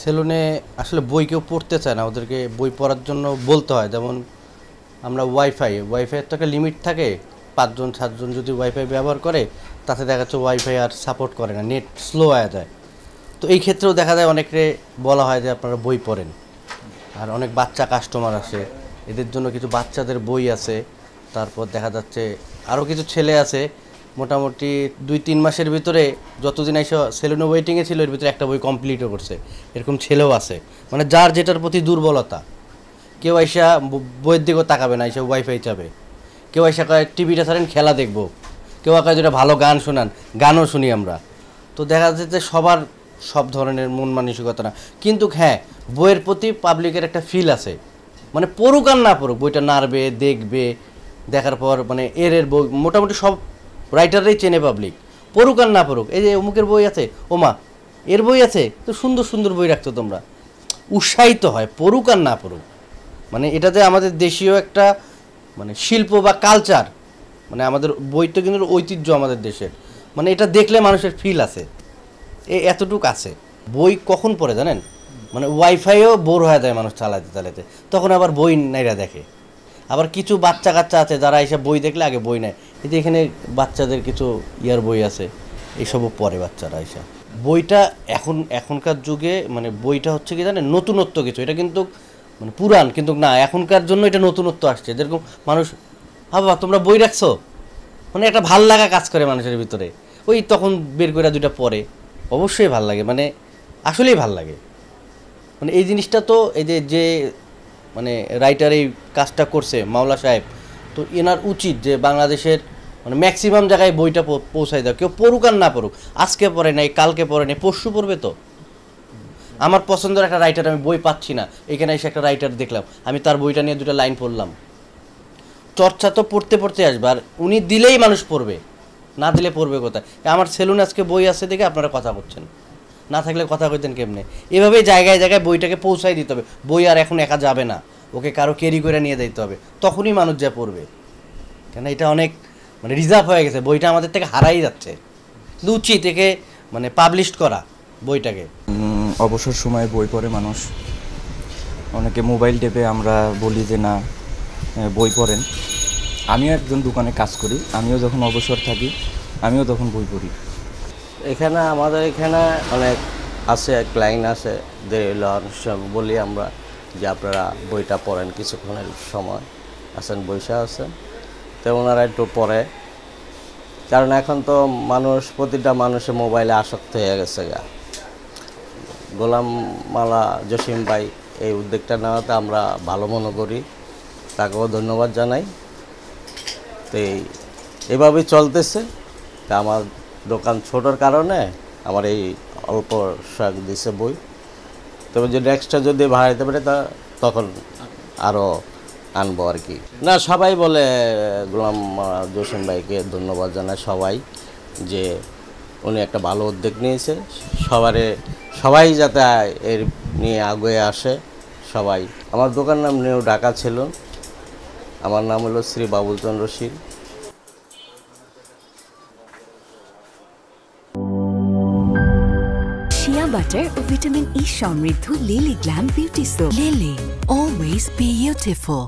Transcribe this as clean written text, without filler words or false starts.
সেলুনে আসলে বই কেউ পড়তে চায় না, ওদেরকে বই পড়ার জন্য বলতে হয়। যেমন আমরা ওয়াইফাইয়ের তো একটা লিমিট থাকে, 5 জন 7 জন যদি ওয়াইফাই ব্যবহার করে তাতে দেখা যাচ্ছে ওয়াইফাই আর সাপোর্ট করে না, নেট স্লো হয়ে যায়। তো এই ক্ষেত্রেও দেখা যায় অনেকে বলা হয় যে আপনারা বই পড়েন। আর অনেক বাচ্চা কাস্টমার আসে, এদের জন্য কিছু বাচ্চাদের বই আছে। তারপর দেখা যাচ্ছে আরও কিছু ছেলে আছে, মোটামুটি 2-3 মাসের ভিতরে যতদিন এসে সেলুনে ওয়েটিংয়ে ছিল এর ভিতরে একটা বই কমপ্লিটও করছে, এরকম ছেলেও আছে। মানে যার যেটার প্রতি দুর্বলতা, কেউ আইসা বইয়ের দিকেও তাকাবে না, এসে ওয়াইফাই চাবে। কেউ আইসা কয় টিভিটা ছাড়েন খেলা দেখবো, কেউ আঁকায় যেটা ভালো গান শোনান, গানও শুনি আমরা। তো দেখা যাচ্ছে যে সবার সব ধরনের মন মানসিকতা না, কিন্তু হ্যাঁ বইয়ের প্রতি পাবলিকের একটা ফিল আছে। মানে পড়ুক আর না পড়ুক, বইটা নাড়বে, দেখবে, দেখার পর মানে এর বই মোটামুটি সব রাইটাররাই চেনে পাবলিক। পড়ুক আর না পড়ুক, এই যে অমুকের বই আছে, ওমা এর বই আছে, তো সুন্দর সুন্দর বই রাখতো তোমরা, উৎসাহিত হয় পড়ুক আর না পড়ুক। মানে এটাতে আমাদের দেশীয় একটা মানে শিল্প বা কালচার, মানে আমাদের বই তো কিন্তু ঐতিহ্য আমাদের দেশের, মানে এটা দেখলে মানুষের ফিল আছে, এতটুক আছে। বই কখন পড়ে জানেন, মানে ওয়াইফাইও বোর হয়ে যায় মানুষ চালাতে চালাতে, তখন আবার বই নাইরা দেখে। আবার কিছু বাচ্চা কাচ্চা আছে যারা এসে বই দেখলে আগে বই নেয়, এই যে এখানে বাচ্চাদের কিছু ইয়ার বই আছে, এইসবও পড়ে বাচ্চারা এসে। বইটা এখনকার যুগে মানে বইটা হচ্ছে কি জানেন, নতুনত্ব কিছু, এটা কিন্তু মানে পুরান কিন্তু না, এখনকার জন্য এটা নতুনত্ব আসছে। যেরকম মানুষ বাবা তোমরা বই রাখছো, মানে একটা ভাল লাগা কাজ করে মানুষের ভিতরে, ওই তখন বের করে দুইটা পড়ে, অবশ্যই ভাল লাগে, মানে আসলেই ভাল লাগে। মানে এই জিনিসটা তো এই যে মানে রাইটার এই কাজটা করছে মাওলা সাহেব, তো এনার উচিত যে বাংলাদেশের মানে ম্যাক্সিমাম জায়গায় বইটা পৌঁছায় দাও। কেউ পড়ুক আর না পড়ুক, আজকে পড়ে নাই, কালকে পড়ে নাই, পরশু পড়বে। তো আমার পছন্দের একটা রাইটার, আমি বই পাচ্ছি না, এখানে এসে একটা রাইটার দেখলাম, আমি তার বইটা নিয়ে 2টা লাইন পড়লাম। চর্চা তো পড়তে পড়তে আসবে, আর উনি দিলেই মানুষ পড়বে, না দিলে পড়বে কোথায়? আমার সেলুনে আজকে বই আছে দেখে আপনারা কথা বলছেন, না থাকলে কথা কইতেন কেমনে? এভাবেই জায়গায় জায়গায় বইটাকে পৌঁছাই দিতে হবে। বই আর এখন একা যাবে না, ওকে কারো ক্যারি করে নিয়ে দিতে হবে, তখনই মানুষ যা পড়বে। কেন এটা অনেক মানে রিজার্ভ হয়ে গেছে, বইটা আমাদের থেকে হারাই যাচ্ছে। কিন্তু উচিত একে মানে পাবলিশ করা বইটাকে। অবসর সময়ে বই পড়ে মানুষ, অনেকে মোবাইল টেপে, আমরা বলি যে না বই পড়েন। আমিও একজন দোকানে কাজ করি, আমিও যখন অবসর থাকি আমিও তখন বই পড়ি। এখানে আমাদের এখানে অনেক আছে, ক্লায়েন্ট আছে, বলি আমরা যে আপনারা বইটা পড়েন কিছুক্ষণের সময়, আছেন বৈশা আছেন, তো ওনারা একটু পড়ে। কারণ এখন তো প্রতিটা মানুষের মোবাইলে আসক্ত হয়ে গেছে গা। গোলাম মাওলা জসিম ভাই এই উদ্যোগটা নেওয়াতে আমরা ভালো মনে করি, তাকেও ধন্যবাদ জানাই। তো এভাবেই চলতেছে। তা আমার দোকান ছোটোর কারণে আমার এই অল্প শখ দিছে বই, তবে যদি এক্সট্রা যদি বাড়াইতে পারে তখন আরও আনবো আর কি। না সবাই বলে গোলাম জসিম ভাইকে ধন্যবাদ জানায় সবাই, যে উনি একটা ভালো উদ্যোগ নিয়েছে, সবাই যাতে এর নিয়ে আগে আসে সবাই। আমার দোকান নাম নিউ ঢাকা ছিল, আমার নাম হলো শ্রী বাবুল চন্দ্র শীল। শিয়া বাটার ও ভিটামিন ই সমৃদ্ধ lily glam beauty soap. Lily, always beautiful.